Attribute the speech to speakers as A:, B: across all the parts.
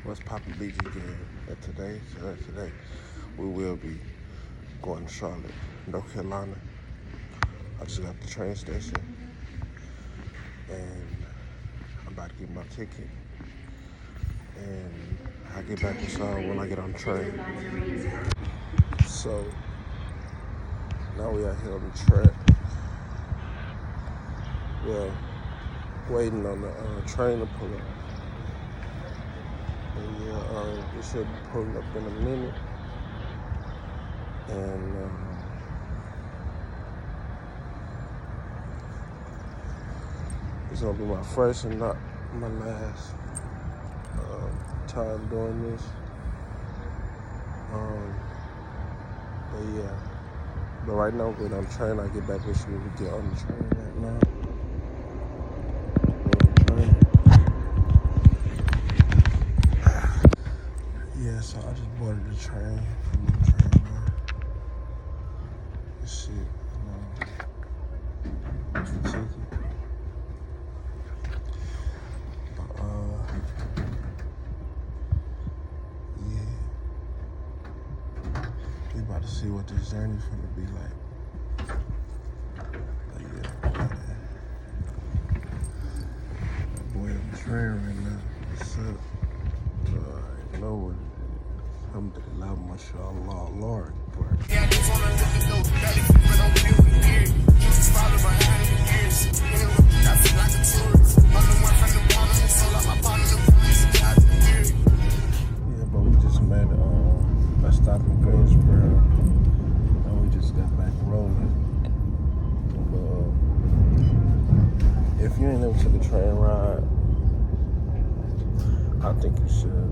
A: What's poppin' BG again? And today we will be going to Charlotte, North Carolina. I just got the train station and I'm about to get my ticket. And I'll get back with y'all when I get on the train. So now we out here on the track. Well, waiting on the train to pull up. And yeah, it should be pulling up in a minute. And it's gonna be my first and not my last time doing this. But yeah. But right now we're on the train. I'll get back with you when we get on the train right now. Yeah, so I just boarded the train. I'm on the train now. This shit, it's the ticket. But yeah. We about to see what this journey's gonna be like. But yeah, my boy on the train right now. What's up? I know what it is. Alhamdulillah, mashallah, Lord. Yeah, I just wanna look at those belly, but don't feel weird. You just follow my hand in the years. I feel like a tourist. I'm the one from the bottom, so like my partner, yeah, but we just made a stop in Greensboro, and we just got back rolling. If you ain't never took a train ride, I think you should.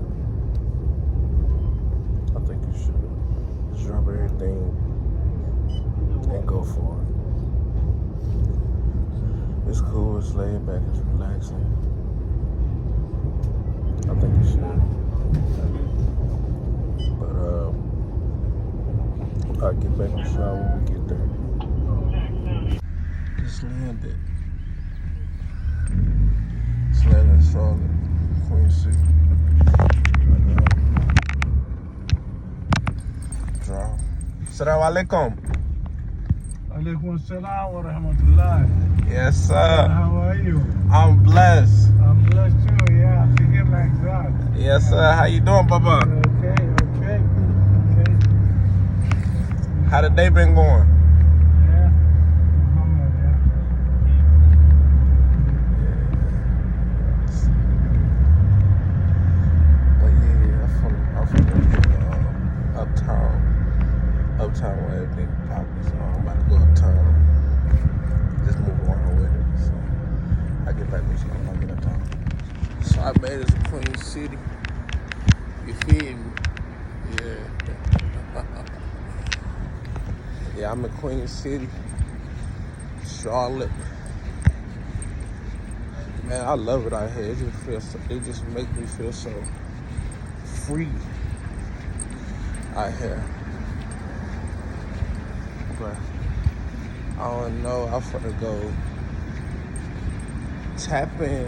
A: Just drop everything and go for it. It's cool, it's laid back, it's relaxing. I think you should. But I'll get back with y'all when we get there. Just landed. Just landed in Charlotte, Queen City. Assalamu alaikum.
B: Alaikum assalam wa rahmatullah.
A: Yes, sir.
B: How are you?
A: I'm blessed.
B: I'm blessed too, yeah. I forget like that.
A: Yes, sir. How you doing, Baba?
B: Okay.
A: How the day been going?
B: Yeah.
A: But yeah, I'm from uptown where everything popping, so I'm about to go uptown. Just move around with it. So I get back with you when I get uptown. So I made it to Queen City. You feel me? Yeah. Yeah, I'm in Queen City, Charlotte. Man, I love it out here. It just makes me feel so free out here. But I don't know. I'm gonna go tap in,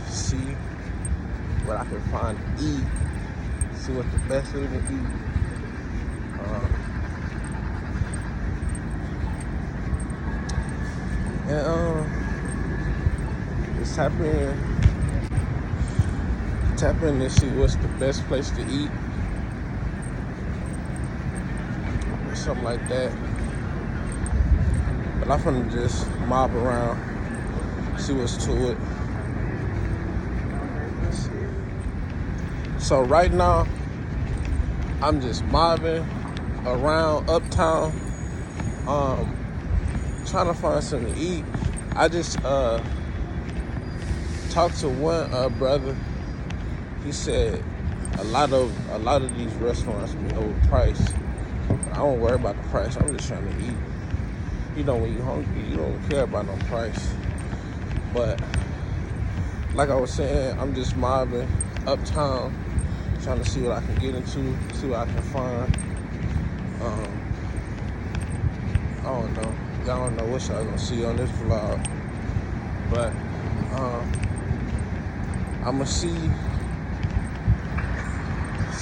A: see what I can find to eat, see what the best food to eat. Just tap in and see what's the best place to eat, or something like that. But I'm gonna just mob around, see what's to it. So right now, I'm just mobbing around uptown, trying to find something to eat. I just talked to one brother. He said a lot of these restaurants be overpriced. But I don't worry about the price. I'm just trying to eat. You know, when you're hungry, you don't care about no price. But like I was saying, I'm just mobbing uptown, trying to see what I can get into, see what I can find. I don't know. Y'all don't know what y'all gonna see on this vlog. But I'ma see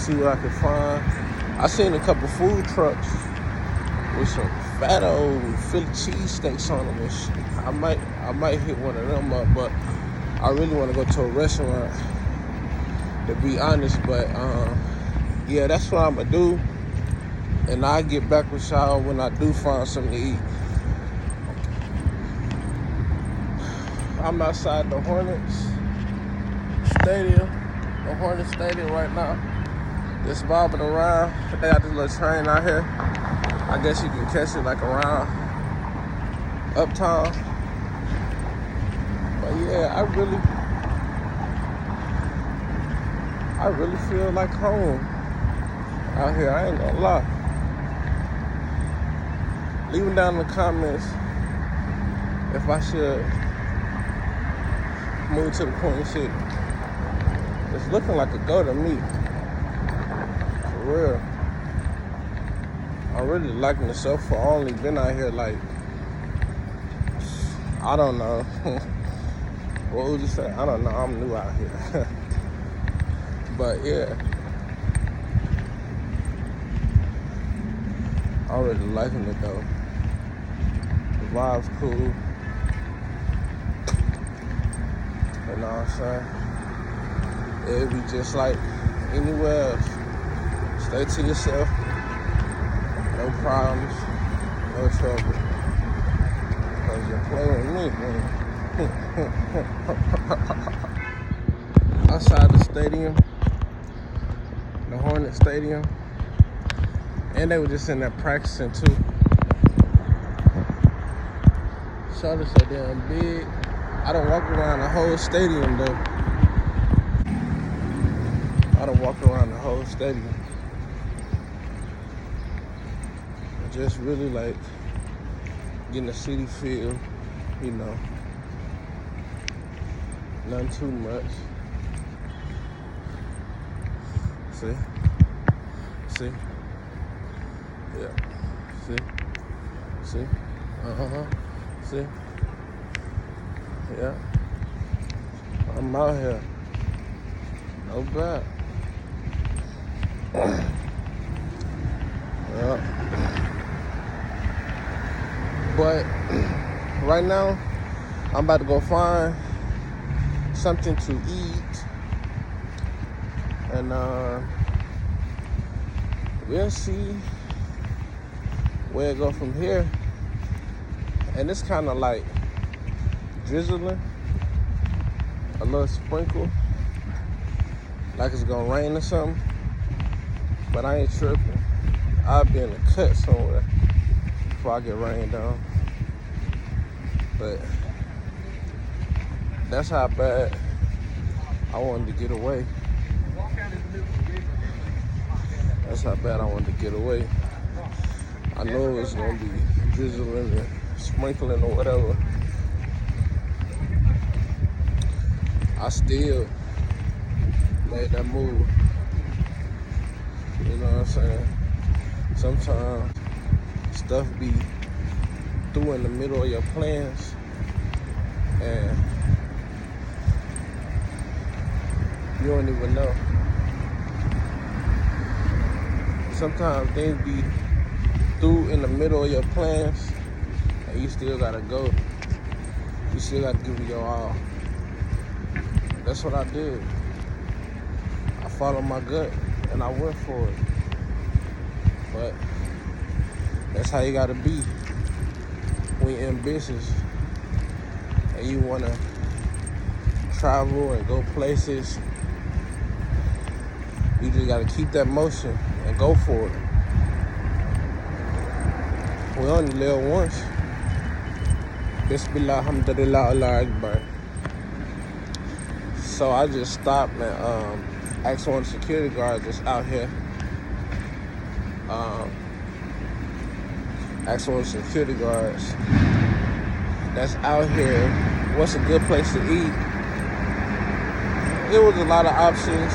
A: see what I can find. I seen a couple food trucks with some fat old Philly cheesesteaks on them and shit. I might hit one of them up, but I really want to go to a restaurant, to be honest. But yeah, that's what I'm gonna do, and I'll get back with y'all when I do find something to eat. I'm outside the Hornets Stadium, right now. Just bobbing around. They got this little train out here. I guess you can catch it like around uptown. But yeah, I really feel like home out here. I ain't gonna lie. Leave them down in the comments if I should move to the Queen City. It's looking like a go to me. For real. I'm really liking the so far. I only been out here like, I don't know. What would you say? I don't know. I'm new out here. But yeah. I'm really liking it though. The vibe's cool. You know what I'm saying? It'd be just like anywhere else. Stay to yourself. No problems. No trouble. Cause you play with me, man. Outside the stadium. The Hornet Stadium. And they were just in there practicing too. Charlotte's so damn big. I don't walk around the whole stadium though. I don't walk around the whole stadium. I just really like getting the city feel, you know. Nothing too much. See? Yeah. See? See? Yeah. I'm out here. No bad. Yeah. But right now, I'm about to go find something to eat. And we'll see where it go from here. And it's kind of like drizzling, a little sprinkle, like it's gonna rain or something. But I ain't tripping. I'll be in the cut somewhere before I get rained on. But that's how bad I wanted to get away. That's how bad I wanted to get away. I know it was gonna be drizzling and sprinkling or whatever. I still made that move. You know what I'm saying? Sometimes stuff be through in the middle of your plans, and you don't even know. Sometimes things be through in the middle of your plans, and you still gotta go. You still gotta give it your all. That's what I did. I followed my gut and I went for it. But that's how you gotta be when you're ambitious and you wanna travel and go places. You just gotta keep that motion and go for it. We only live once. Bismillah, alhamdulillah, Allah Akbar. So I just stopped and asked one of the security guards that's out here. Asked one of the security guards that's out here, what's a good place to eat? It was a lot of options,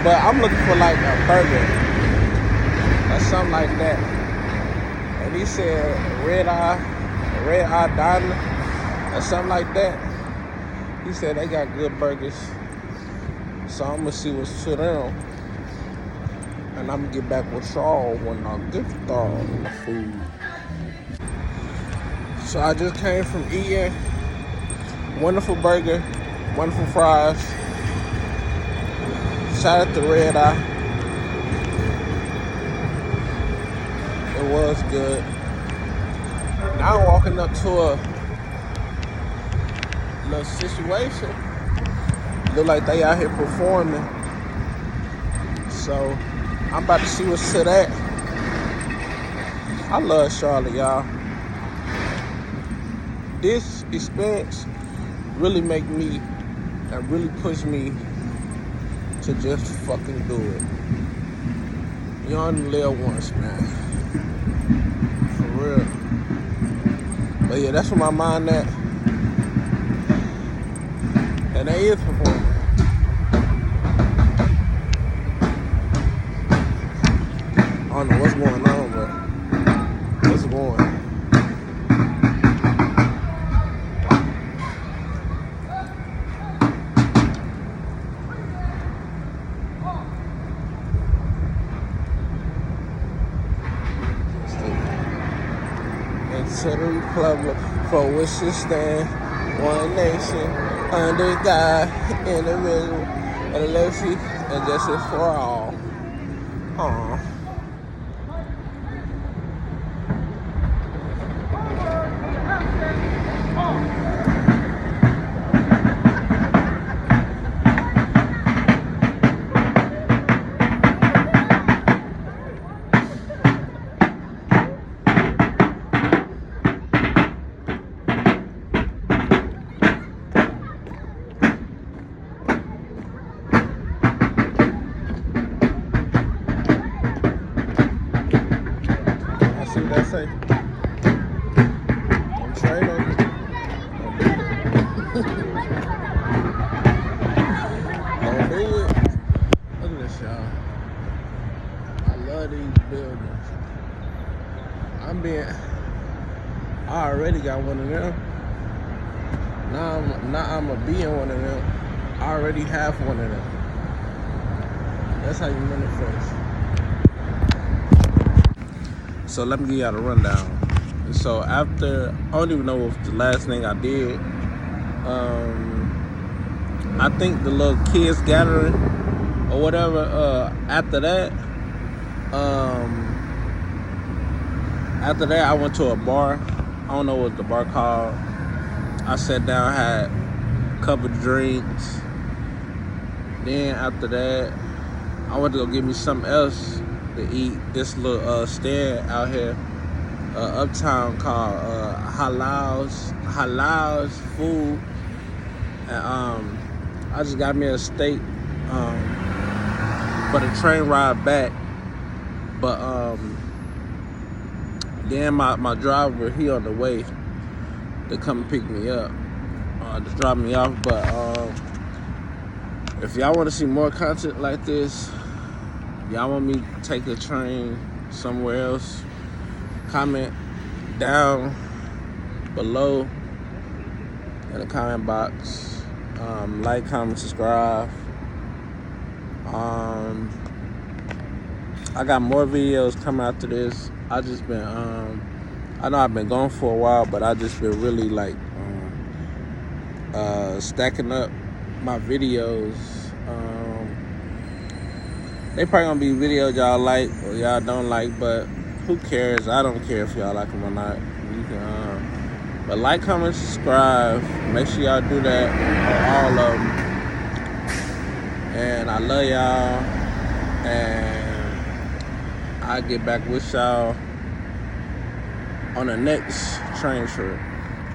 A: but I'm looking for like a burger or something like that. And he said Red Eye Diner or something like that. He said they got good burgers, so I'm gonna see what's to them. and I'm gonna get back with y'all when I get the food. So I just came from eating wonderful burger, wonderful fries. Shout out to Red Eye. It was good. Now I'm walking up to a little situation. Look like they out here performing. So I'm about to see what's to that. I love Charlotte, y'all. This experience really make me and really push me to just fucking do it. You only live once, man. For real. But yeah, that's where my mind at. And they is performing. I don't know what's going on, but it's going. To the republic for which it stand, one nation, under God, indivisible, and liberty and justice for all. Aww. What that say? Don't trade on me. Don't do it. Look at this, y'all. I love these buildings. I already got one of them. Now I'm going to be in one of them. I already have one of them. That's how you manifest. So let me give y'all the rundown. So after, I don't even know if the last thing I did, I think the little kids gathering or whatever, after that I went to a bar. I don't know what the bar called. I sat down, had a couple of drinks. Then after that, I went to go get me something else to eat. This little stand out here, uptown called Halal's Food. And I just got me a steak for the train ride back. But then my driver, he on the way to come pick me up, to drop me off. But if y'all want to see more content like this, y'all want me to take a train somewhere else, comment down below in the comment box. Like, comment, subscribe. I got more videos coming after this. I just been, I know I've been gone for a while, but I just been really like stacking up my videos. They probably gonna be videos y'all like or y'all don't like, but who cares? I don't care if y'all like them or not. You can, but like, comment, subscribe. Make sure y'all do that on all of them. And I love y'all. And I'll get back with y'all on the next train trip.